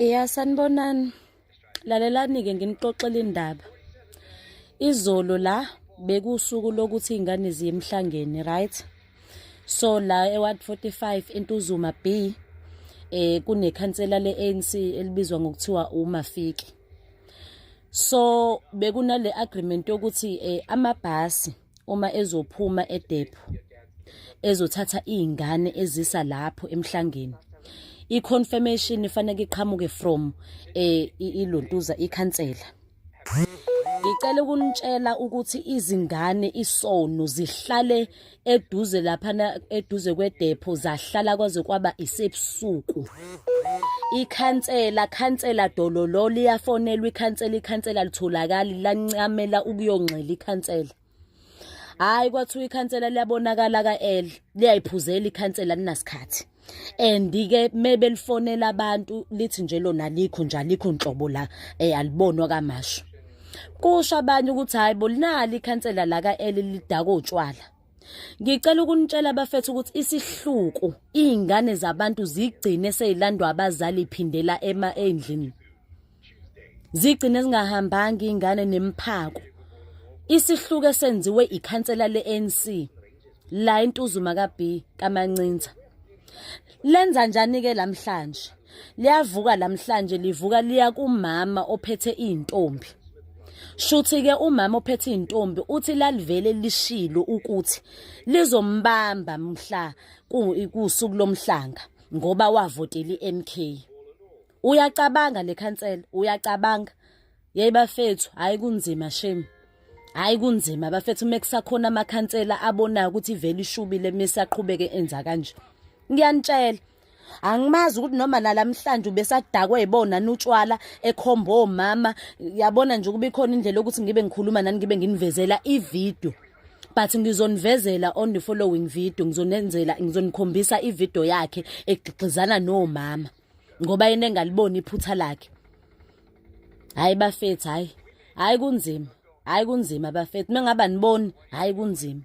Sanibonani. Lalelani-ke nginixoxela indaba. Izolo la bekusuku lokuthi iy'ngane ziye emhlangeni, right? So la eWard 45 eNtuzuma B kunekhansela le-ANC elibizwa ngokuthiwa uMafiki. So bekunale agreement yokuthi amabhasi uma ezophuma eDepho ezothatha iy'ngane ezisa lapho emhlangeni, i-confirmation ifanele iqhamuke from ilontuza ikhansela. Ngicela ukunitshela ukuthi izingane isono zihlale eduze laphana eduze kweDepho, zahlala kwaze kwaba isebusuku. Ikhansela dololo liyafonelwa ikhansela litholakali lancamela ukuyongxela ikhansela. Hayi kwathiwa ikhansela liyabonakala ka-L liyayiphuzela ikhansela linasikhathi. And-ke mebelifonela abantu lithi nje lona alikho nhlobo la alibonwa kamasho. Kusho abanye ukuthi hayi bo linali ikhansela la ka-L lidaka otshwala. Ngicela ukunitshela bafethu ukuthi isihluku iy'ngane zabantu zigcine seyilandwa abazali iphindela endlini. Zigcine zingahambanga iy'ngane nemphako. Isihluku esenziwe ikhansela le-ANC la eNtuzuma ka-B kaMancinza. Lenza njani-ke lamhlanje? Liyavuka lamhlanje livuka liya kumama ophethe iy'ntombi. Shuthi-ke umama ophethe iy'ntombi uthi lalivele lishilo ukuthi lizombamba mhla kusuku lomhlanga ngoba wavotela i-MK. Uyacabanga le khansela, uyacabanga. Yeyi bafethu, hayi kunzima shame. Hayi kunzima bafethu mekusakhona amakhansela abonayo ukuthi vele ishubile mesaqhubeke enza kanje. Ngiyanitshela, angimazi ukuthi noma nalamhlanje ubesadakwe yibona nutshwala ekhomba omama. Yabona nje ukuba ikhona indlela yokuthi ngibe ngikhuluma nani ngibe nginivezela ivideo. But ngizonivezela on the following video, ngizonikhombisa ivideo yakhe egqigqizana nomama ngoba yena engaliboni iphutha lakhe. Hayi bafethu, hayi kunzima. Hayi kunzima bafethu, mengaba niboni, hayi kunzima.